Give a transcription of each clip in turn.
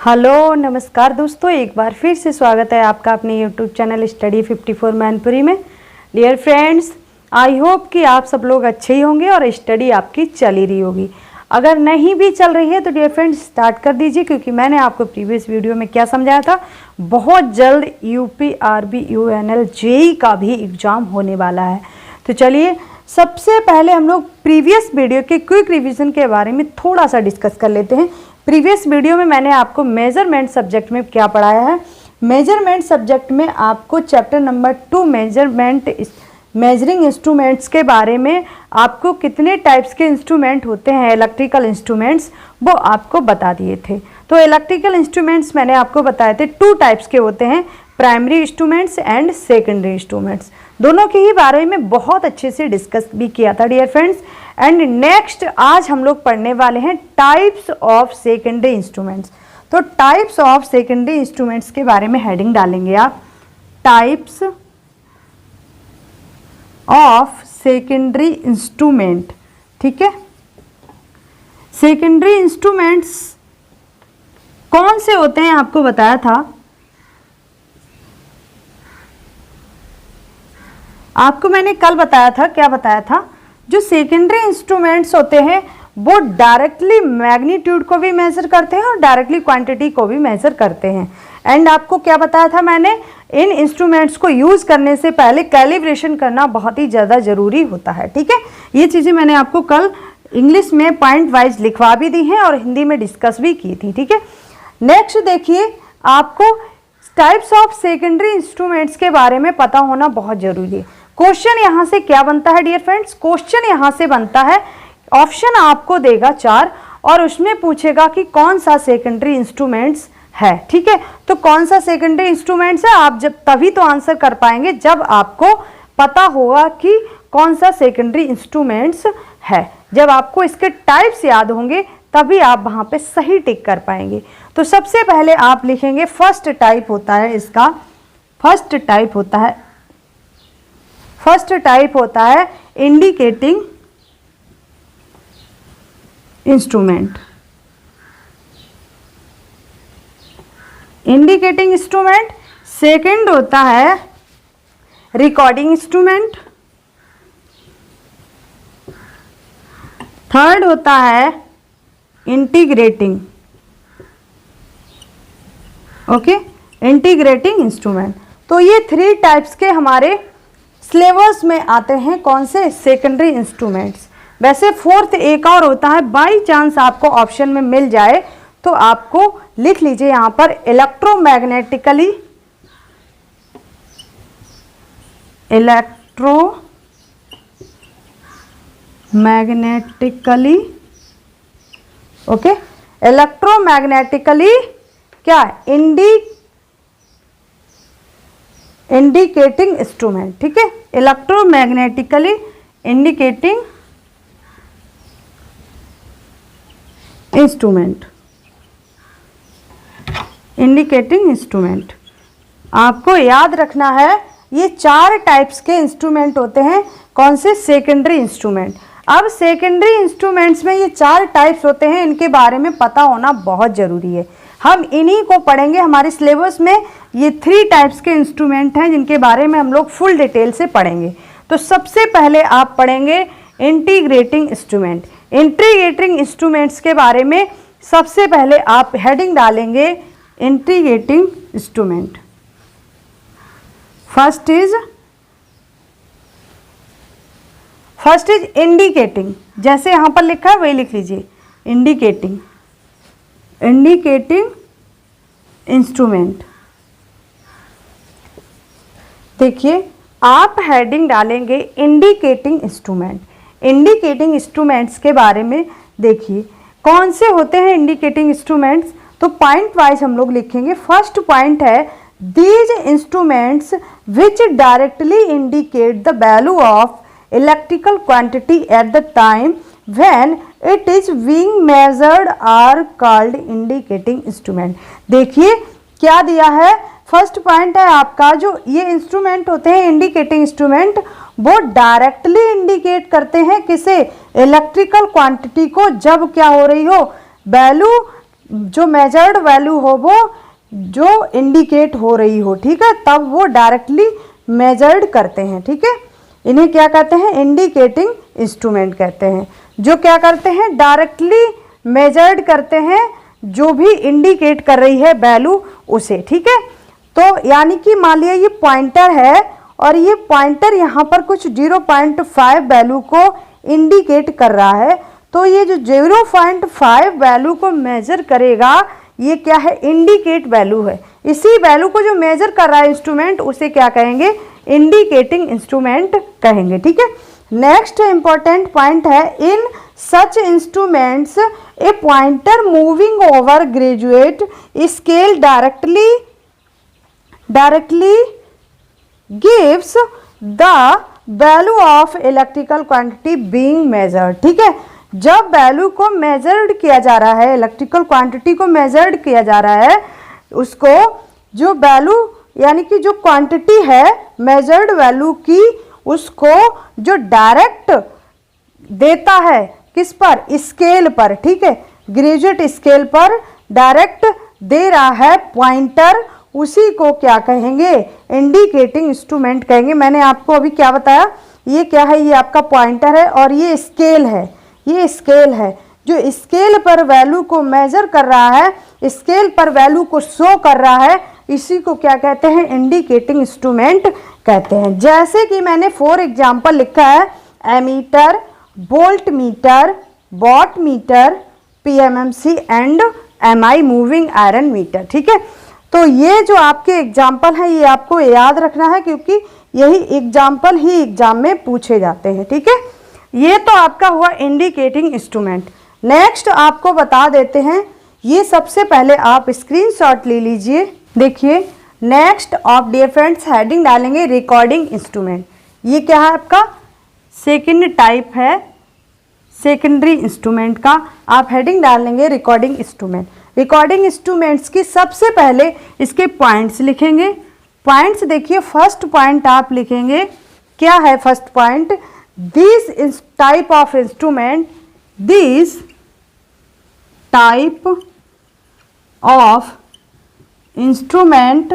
Hello नमस्कार दोस्तों, एक बार फिर से स्वागत है आपका अपने यूट्यूब चैनल स्टडी 54 मैनपुरी में। डियर फ्रेंड्स, आई होप कि आप सब लोग अच्छे ही होंगे और स्टडी आपकी चल ही रही होगी। अगर नहीं भी चल रही है तो डियर फ्रेंड्स स्टार्ट कर दीजिए, क्योंकि मैंने आपको प्रीवियस वीडियो में क्या समझाया था, बहुत जल्द UPRB UNL JEE का भी एग्ज़ाम होने वाला है। तो चलिए सबसे पहले हम लोग प्रीवियस वीडियो के क्विक रिवीजन के बारे में थोड़ा सा डिस्कस कर लेते हैं। प्रीवियस वीडियो में मैंने आपको मेजरमेंट सब्जेक्ट में क्या पढ़ाया है। मेजरमेंट सब्जेक्ट में आपको चैप्टर नंबर 2 मेजरिंग इंस्ट्रूमेंट्स के बारे में आपको कितने टाइप्स के इंस्ट्रूमेंट होते हैं, इलेक्ट्रिकल इंस्ट्रूमेंट्स, वो आपको बता दिए थे। तो इलेक्ट्रिकल इंस्ट्रूमेंट्स मैंने आपको बताए थे 2 टाइप्स के होते हैं, primary instruments and secondary instruments. दोनों के ही बारे में बहुत अच्छे से डिस्कस भी किया था डियर फ्रेंड्स। एंड नेक्स्ट आज हम लोग पढ़ने वाले हैं टाइप्स ऑफ सेकेंडरी इंस्ट्रूमेंट्स। तो टाइप्स ऑफ सेकेंडरी इंस्ट्रूमेंट्स के बारे में हेडिंग डालेंगे आप, टाइप्स ऑफ सेकेंडरी इंस्ट्रूमेंट। ठीक है, सेकेंडरी इंस्ट्रूमेंट्स कौन से होते हैं आपको बताया था। आपको मैंने कल बताया था, क्या बताया था, जो सेकेंडरी इंस्ट्रूमेंट्स होते हैं वो डायरेक्टली मैग्नीट्यूड को भी मेजर करते हैं और डायरेक्टली क्वांटिटी को भी मेजर करते हैं। एंड आपको क्या बताया था मैंने, इन इंस्ट्रूमेंट्स को यूज़ करने से पहले कैलिब्रेशन करना बहुत ही ज़्यादा ज़रूरी होता है। ठीक है, ये चीज़ें मैंने आपको कल इंग्लिश में पॉइंट वाइज लिखवा भी दी हैं और हिंदी में डिस्कस भी की थी। ठीक है, नेक्स्ट देखिए, आपको टाइप्स ऑफ सेकेंडरी इंस्ट्रूमेंट्स के बारे में पता होना बहुत ज़रूरी है। क्वेश्चन यहाँ से क्या बनता है डियर फ्रेंड्स, क्वेश्चन यहाँ से बनता है, ऑप्शन आपको देगा 4 और उसमें पूछेगा कि कौन सा सेकेंडरी इंस्ट्रूमेंट्स है। ठीक है, तो कौन सा सेकेंडरी इंस्ट्रूमेंट्स है, आप जब तभी तो आंसर कर पाएंगे जब आपको पता होगा कि कौन सा सेकेंडरी इंस्ट्रूमेंट्स है। जब आपको इसके टाइप्स याद होंगे तभी आप वहाँ पे सही टिक कर पाएंगे। तो सबसे पहले आप लिखेंगे फर्स्ट टाइप होता है इसका, फर्स्ट टाइप होता है indicating instrument. Indicating instrument. Second होता है रिकॉर्डिंग इंस्ट्रूमेंट। थर्ड होता है इंटीग्रेटिंग, ओके, इंटीग्रेटिंग इंस्ट्रूमेंट। तो ये 3 टाइप्स के हमारे सिलेबस में आते हैं, कौन से, सेकेंडरी इंस्ट्रूमेंट्स। वैसे फोर्थ एक और होता है, बाई चांस आपको ऑप्शन में मिल जाए तो आपको लिख लीजिए यहाँ पर इलेक्ट्रोमैग्नेटिकली ओके, इलेक्ट्रोमैग्नेटिकली क्या, इंडिकेटिंग इंस्ट्रूमेंट। ठीक है, electromagnetically indicating instrument, indicating instrument. आपको याद रखना है ये 4 टाइप्स के इंस्ट्रूमेंट होते हैं, कौन से, सेकेंडरी इंस्ट्रूमेंट। अब सेकेंडरी इंस्ट्रूमेंट्स में ये 4 टाइप्स होते हैं, इनके बारे में पता होना बहुत ज़रूरी है। हम इन्हीं को पढ़ेंगे हमारे सिलेबस में। ये 3 टाइप्स के इंस्ट्रूमेंट हैं जिनके बारे में हम लोग फुल डिटेल से पढ़ेंगे। तो सबसे पहले आप पढ़ेंगे इंटीग्रेटिंग इंस्ट्रूमेंट। इंटीग्रेटिंग इंस्ट्रूमेंट्स के बारे में सबसे पहले आप हेडिंग डालेंगे integrating instrument. First is indicating, जैसे यहाँ पर लिखा है वही लिख लीजिए, इंडिकेटिंग इंस्ट्रूमेंट। देखिए आप हेडिंग डालेंगे इंडिकेटिंग इंस्ट्रूमेंट। इंडिकेटिंग इंस्ट्रूमेंट्स के बारे में देखिए कौन से होते हैं इंडिकेटिंग इंस्ट्रूमेंट्स, तो पॉइंट वाइज हम लोग लिखेंगे। फर्स्ट पॉइंट है these instruments which directly indicate the value of electrical quantity at the time when it is being measured are called indicating instrument. देखिए क्या दिया है, फर्स्ट पॉइंट है आपका, जो ये इंस्ट्रूमेंट होते हैं इंडिकेटिंग इंस्ट्रूमेंट, वो डायरेक्टली इंडिकेट करते हैं किसे, इलेक्ट्रिकल क्वांटिटी को, जब क्या हो रही हो, वैल्यू जो मेजर्ड वैल्यू हो वो जो इंडिकेट हो रही हो, ठीक है, तब वो डायरेक्टली मेजर्ड करते हैं, ठीक है। इन्हें क्या कहते हैं? इंडिकेटिंग इंस्ट्रूमेंट कहते हैं। जो क्या करते हैं? डायरेक्टली मेजर्ड करते हैं जो भी इंडिकेट कर रही है वैल्यू उसे, ठीक है। तो यानी कि मान लिया ये पॉइंटर है और ये पॉइंटर यहाँ पर कुछ 0.5 वैल्यू को इंडिकेट कर रहा है, तो ये जो 0.5 वैल्यू को मेजर करेगा ये क्या है? इंडिकेट वैल्यू है। इसी वैल्यू को जो मेजर कर रहा है इंस्ट्रूमेंट उसे क्या कहेंगे? इंडिकेटिंग इंस्ट्रूमेंट कहेंगे, ठीक है। नेक्स्ट इंपॉर्टेंट पॉइंट है, in such instruments a pointer moving over graduate scale directly gives the value of electrical quantity being measured, ठीक है। जब वैल्यू को मेजर्ड किया जा रहा है, इलेक्ट्रिकल क्वांटिटी को मेजर्ड किया जा रहा है, उसको जो वैल्यू यानी कि जो क्वांटिटी है मेजर्ड वैल्यू की, उसको जो डायरेक्ट देता है किस पर? स्केल पर, ठीक है, ग्रेजुएट स्केल पर डायरेक्ट दे रहा है पॉइंटर, उसी को क्या कहेंगे? इंडिकेटिंग इंस्ट्रूमेंट कहेंगे। मैंने आपको अभी क्या बताया? ये क्या है? ये आपका पॉइंटर है और ये स्केल है, ये स्केल है जो स्केल पर वैल्यू को मेजर कर रहा है, स्केल पर वैल्यू को शो कर रहा है, इसी को क्या कहते हैं? इंडिकेटिंग इंस्ट्रूमेंट कहते हैं। जैसे कि मैंने 4 एग्जाम्पल लिखा है, ammeter, volt meter, watt meter, PMMC and MI moving iron meter, ठीक है। तो ये जो आपके एग्जाम्पल हैं ये आपको याद रखना है क्योंकि यही एग्जाम्पल ही एग्जाम में पूछे जाते हैं, ठीक है। ये तो आपका हुआ इंडिकेटिंग इंस्ट्रूमेंट। नेक्स्ट आपको बता देते हैं, ये सबसे पहले आप स्क्रीनशॉट ले लीजिए। देखिए next of dear friends heading डालेंगे रिकॉर्डिंग इंस्ट्रूमेंट। ये क्या है? आपका सेकंड टाइप है सेकेंडरी इंस्ट्रूमेंट का। आप हेडिंग डालेंगे रिकॉर्डिंग इंस्ट्रूमेंट। रिकॉर्डिंग इंस्ट्रूमेंट्स की सबसे पहले इसके पॉइंट्स लिखेंगे। पॉइंट्स देखिए, फर्स्ट पॉइंट आप लिखेंगे, क्या है first point? This type of instrument, this type of instrument,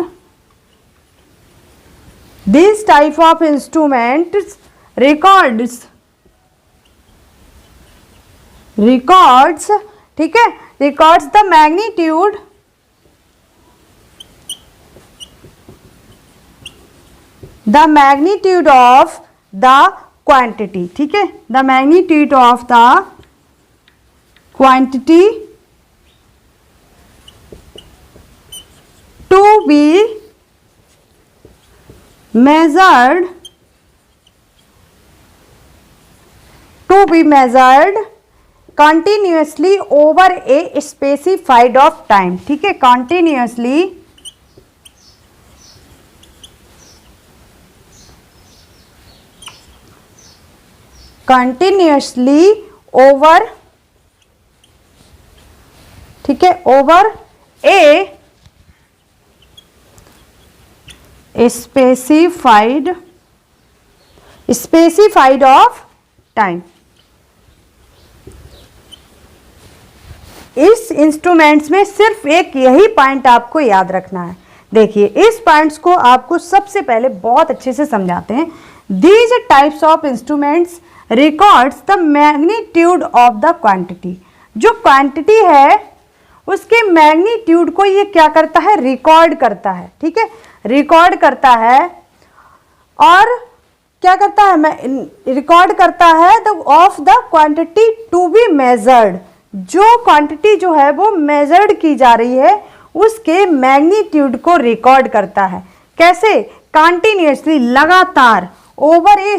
this type of instrument records, ठीक है, records the magnitude of the quantity, ठीक है, the magnitude of the quantity to be measured continuously over a specified of time, ठीक है, continuously over, ठीक है, over a specified of time। इस instruments में सिर्फ एक यही पॉइंट आपको याद रखना है। देखिए इस पॉइंट्स को आपको सबसे पहले बहुत अच्छे से समझाते हैं। These types of instruments records the magnitude of the quantity. जो क्वांटिटी है उसके मैग्नीट्यूड को ये क्या करता है? रिकॉर्ड करता है, ठीक है, रिकॉर्ड करता है। और क्या करता है? रिकॉर्ड करता है of the quantity to be measured. जो क्वांटिटी जो है वो मेजर्ड की जा रही है उसके मैग्नीट्यूड को रिकॉर्ड करता है। कैसे? कंटिन्यूअसली, लगातार, over a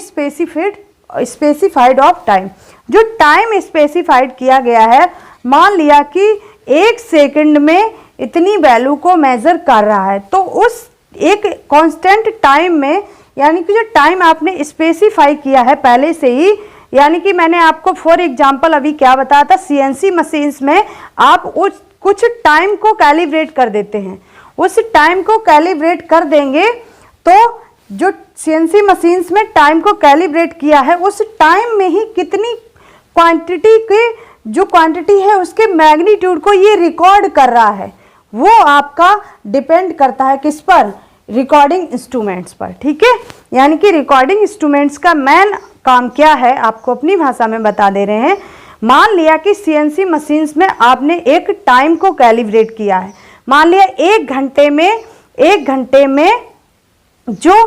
specified of time. जो टाइम स्पेसिफाइड किया गया है, मान लिया कि 1 सेकंड में इतनी वैल्यू को मेजर कर रहा है, तो उस एक कांस्टेंट टाइम में, यानी कि जो टाइम आपने स्पेसिफाई किया है पहले से ही, यानी कि मैंने आपको फॉर एग्जांपल अभी क्या बताया था, सीएनसी मशीन्स में आप उस कुछ टाइम को कैलिब्रेट कर देते हैं। उस टाइम को कैलिब्रेट कर देंगे तो जो सीएनसी मशीन्स में टाइम को कैलिब्रेट किया है उस टाइम में ही कितनी क्वांटिटी के जो क्वांटिटी है उसके मैग्नीट्यूड को ये रिकॉर्ड कर रहा है, वो आपका डिपेंड करता है किस पर, रिकॉर्डिंग इंस्ट्रूमेंट्स पर। ठीक है, यानी कि रिकॉर्डिंग इंस्ट्रूमेंट्स का मेन काम क्या है आपको अपनी भाषा में बता दे रहे हैं। मान लिया कि सीएनसी मशीन्स में आपने एक टाइम को कैलिब्रेट किया है, मान लिया एक घंटे में जो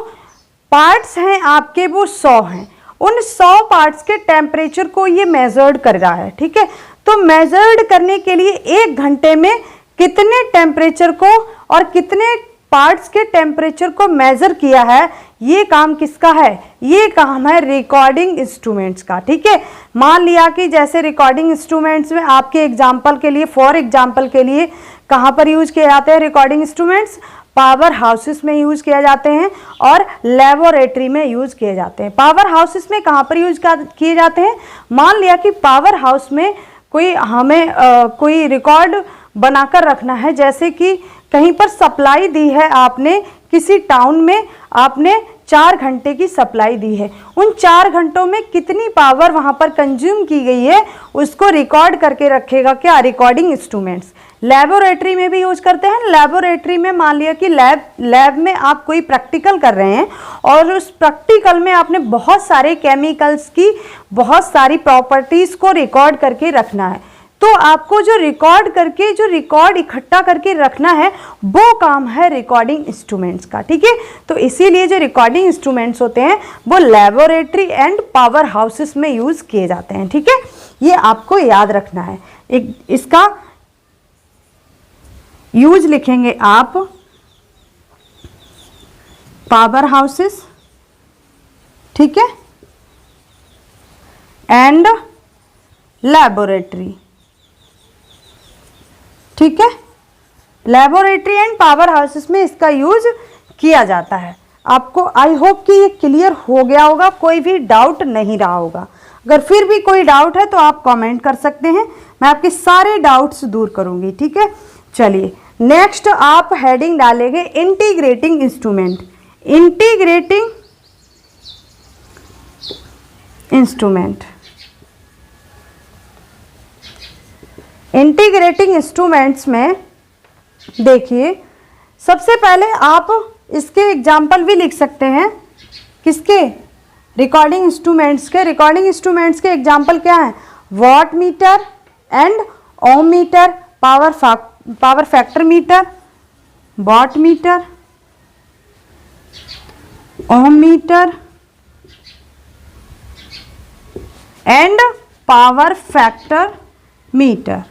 पार्ट्स हैं आपके वो 100 हैं, उन 100 पार्ट्स के टेम्परेचर को ये मेजर्ड कर रहा है। ठीक है, तो मेजर्ड करने के लिए एक घंटे में कितने टेम्परेचर को और कितने पार्ट्स के टेम्परेचर को मेजर किया है, ये काम किसका है, ये काम है रिकॉर्डिंग इंस्ट्रूमेंट्स का। ठीक है, मान लिया कि जैसे रिकॉर्डिंग इंस्ट्रूमेंट्स में आपके एग्जांपल के लिए, फॉर एग्जांपल के लिए कहाँ पर यूज किए जाते हैं रिकॉर्डिंग इंस्ट्रूमेंट्स, पावर हाउसेस में यूज किए जाते हैं और लेबोरेटरी में यूज किए जाते हैं। पावर हाउसेस में कहाँ पर यूज किए जाते हैं, मान लिया कि पावर हाउस में कोई हमें कोई रिकॉर्ड बनाकर रखना है, जैसे कि कहीं पर सप्लाई दी है आपने, किसी टाउन में आपने 4 घंटे की सप्लाई दी है, उन 4 घंटों में कितनी पावर वहां पर कंज्यूम की गई है उसको रिकॉर्ड करके रखेगा क्या, रिकॉर्डिंग इंस्ट्रूमेंट्स। लेबोरेटरी में भी यूज करते हैं। लेबोरेटरी में मान लिया कि लैब में आप कोई प्रैक्टिकल कर रहे हैं और उस प्रैक्टिकल में आपने बहुत सारे केमिकल्स की बहुत सारी प्रॉपर्टीज को रिकॉर्ड करके रखना है, तो आपको जो रिकॉर्ड इकट्ठा करके रखना है वो काम है रिकॉर्डिंग इंस्ट्रूमेंट्स का। ठीक है, तो इसीलिए जो रिकॉर्डिंग इंस्ट्रूमेंट्स होते हैं वो लेबोरेटरी एंड पावर हाउसेस में यूज किए जाते हैं। ठीक है, ये आपको याद रखना है। इसका यूज लिखेंगे आप पावर हाउसेस, ठीक है, एंड लेबोरेटरी। ठीक है, लेबोरेटरी एंड पावर हाउसेस में इसका यूज किया जाता है। आपको आई होप कि ये क्लियर हो गया होगा, कोई भी डाउट नहीं रहा होगा। अगर फिर भी कोई डाउट है तो आप कमेंट कर सकते हैं, मैं आपके सारे डाउट्स दूर करूंगी। ठीक है, चलिए नेक्स्ट आप हेडिंग डालेंगे integrating instrument. Integrating instrument, integrating instruments में देखिए सबसे पहले आप इसके एग्जाम्पल भी लिख सकते हैं। किसके, रिकॉर्डिंग इंस्ट्रूमेंट्स के। रिकॉर्डिंग इंस्ट्रूमेंट्स के एग्जाम्पल क्या है, watt meter and ohm meter, power factor meter, watt meter, ohm meter and power factor meter.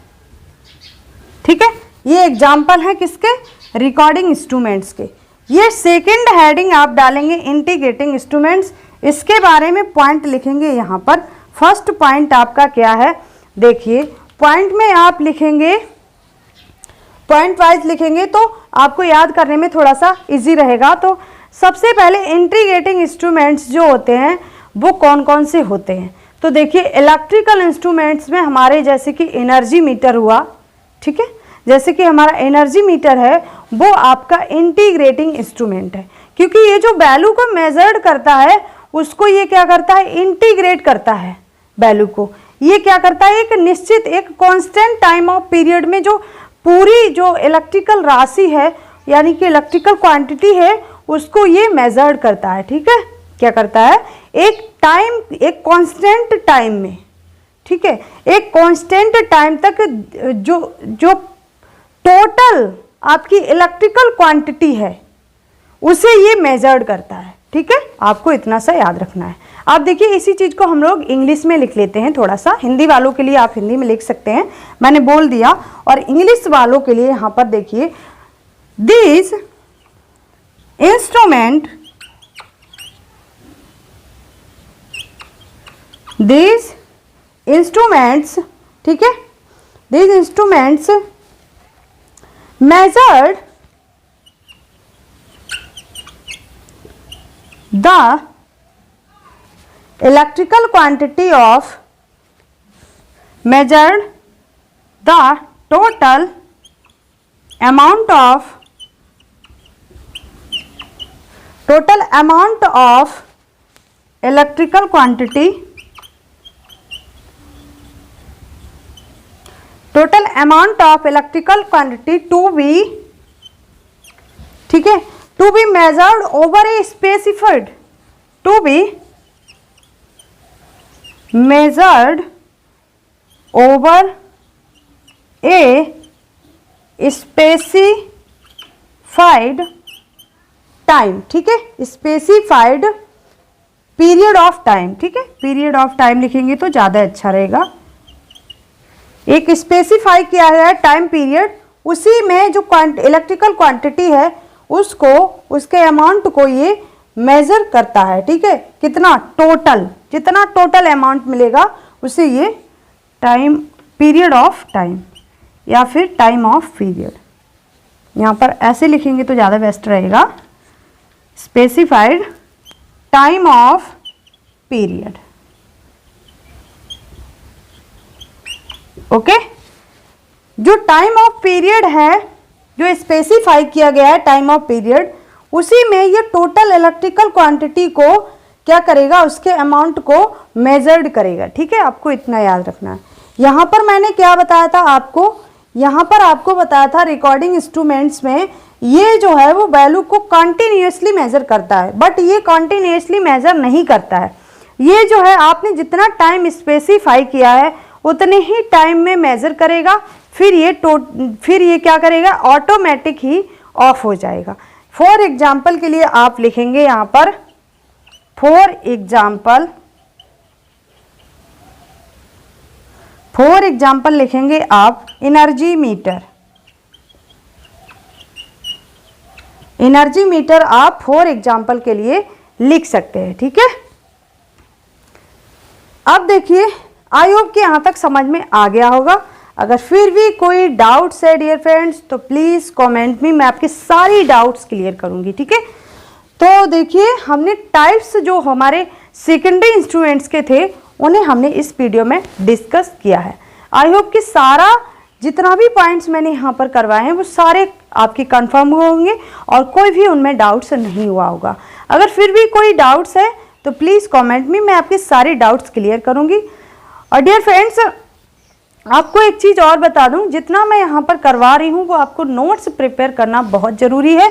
ठीक है, ये एग्जाम्पल है किसके, रिकॉर्डिंग इंस्ट्रूमेंट्स के। ये सेकंड हेडिंग आप डालेंगे इंटीग्रेटिंग इंस्ट्रूमेंट्स, इसके बारे में पॉइंट लिखेंगे यहाँ पर। फर्स्ट पॉइंट आपका क्या है, देखिए पॉइंट में आप लिखेंगे, पॉइंट वाइज लिखेंगे तो आपको याद करने में थोड़ा सा इजी रहेगा। तो सबसे पहले इंटीग्रेटिंग इंस्ट्रूमेंट्स जो होते हैं वो कौन कौन से होते हैं, तो देखिए इलेक्ट्रिकल इंस्ट्रूमेंट्स में हमारे जैसे कि एनर्जी मीटर हुआ, ठीक है, जैसे कि हमारा एनर्जी मीटर है वो आपका इंटीग्रेटिंग इंस्ट्रूमेंट है, क्योंकि ये जो वैल्यू को मेजर्ड करता है उसको ये क्या करता है, इंटीग्रेट करता है वैल्यू को। ये क्या करता है, एक निश्चित एक कांस्टेंट टाइम ऑफ पीरियड में जो पूरी जो इलेक्ट्रिकल राशि है यानी कि इलेक्ट्रिकल क्वांटिटी है उसको ये मेजर्ड करता है। ठीक है, क्या करता है, एक टाइम, एक कांस्टेंट टाइम में, ठीक है, एक कांस्टेंट टाइम तक जो टोटल आपकी इलेक्ट्रिकल क्वांटिटी है उसे ये मेजर्ड करता है। ठीक है, आपको इतना सा याद रखना है। आप देखिए इसी चीज को हम लोग इंग्लिश में लिख लेते हैं, थोड़ा सा हिंदी वालों के लिए आप हिंदी में लिख सकते हैं, मैंने बोल दिया। और इंग्लिश वालों के लिए यहां पर देखिए, दिस इंस्ट्रूमेंट, these instruments, ठीक है, these instruments measured the electrical quantity of, measured the total amount of electrical quantity total amount of electrical quantity to be, ठीक है, to be measured over a specified, to be measured over a specified time, ठीक है, specified period of time, ठीक है, period of time लिखेंगे तो ज़्यादा अच्छा रहेगा। एक स्पेसिफाई किया है टाइम पीरियड, उसी में जो इलेक्ट्रिकल क्वांटिटी है उसको, उसके अमाउंट को ये मेजर करता है, ठीक है, कितना टोटल, जितना टोटल अमाउंट मिलेगा उसे ये टाइम पीरियड ऑफ टाइम या फिर टाइम ऑफ पीरियड, यहाँ पर ऐसे लिखेंगे तो ज़्यादा बेस्ट रहेगा, specified time of period. Okay, जो टाइम ऑफ पीरियड है, जो स्पेसिफाई किया गया है टाइम ऑफ पीरियड, उसी में ये टोटल इलेक्ट्रिकल क्वांटिटी को क्या करेगा, उसके अमाउंट को मेजर्ड करेगा, ठीक है, आपको इतना याद रखना है। यहाँ पर मैंने क्या बताया था आपको, यहाँ पर आपको बताया था रिकॉर्डिंग इंस्ट्रूमेंट्स में ये जो है वो वैल्यू को कंटिन्यूअसली मेजर करता है, बट ये कंटिन्यूअसली मेजर नहीं करता है। ये जो है आपने जितना टाइम स्पेसिफाई किया है उतने ही टाइम में मेजर करेगा, फिर ये क्या करेगा, ऑटोमेटिक ही ऑफ हो जाएगा। फॉर एग्जाम्पल के लिए आप लिखेंगे यहाँ पर, फॉर एग्जाम्पल लिखेंगे आप एनर्जी मीटर आप फॉर एग्जाम्पल के लिए लिख सकते हैं, ठीक है। अब देखिए, आई होप कि यहाँ तक समझ में आ गया होगा। अगर फिर भी कोई डाउट्स है डियर फ्रेंड्स तो प्लीज़ कमेंट में, मैं आपके सारी डाउट्स क्लियर करूँगी, ठीक है। तो देखिए, हमने टाइप्स जो हमारे सेकेंडरी इंस्ट्रूमेंट्स के थे उन्हें हमने इस वीडियो में डिस्कस किया है। आई होप कि सारा जितना भी पॉइंट्स मैंने यहाँ पर करवाए हैं वो सारे आपके कंफर्म हुए होंगे और कोई भी उनमें डाउट्स नहीं हुआ होगा। अगर फिर भी कोई डाउट्स है तो प्लीज़ कमेंट में, मैं आपके सारे डाउट्स क्लियर करूँगी। और डियर फ्रेंड्स, आपको एक चीज़ और बता दूं, जितना मैं यहाँ पर करवा रही हूँ वो आपको नोट्स प्रिपेयर करना बहुत ज़रूरी है,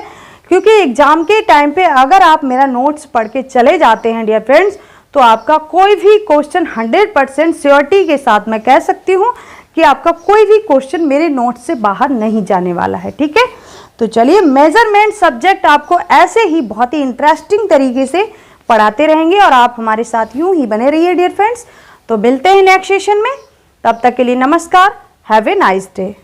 क्योंकि एग्ज़ाम के टाइम पे अगर आप मेरा नोट्स पढ़ के चले जाते हैं डियर फ्रेंड्स तो आपका कोई भी क्वेश्चन 100% श्योरिटी के साथ मैं कह सकती हूँ कि आपका कोई भी क्वेश्चन मेरे नोट्स से बाहर नहीं जाने वाला है, ठीक है। तो चलिए, मेजरमेंट सब्जेक्ट आपको ऐसे ही बहुत ही इंटरेस्टिंग तरीके से पढ़ाते रहेंगे और आप हमारे साथ यूँ ही बने रहिए डियर फ्रेंड्स। तो मिलते हैं नेक्स्ट सेशन में, तब तक के लिए नमस्कार, हैव ए नाइस डे।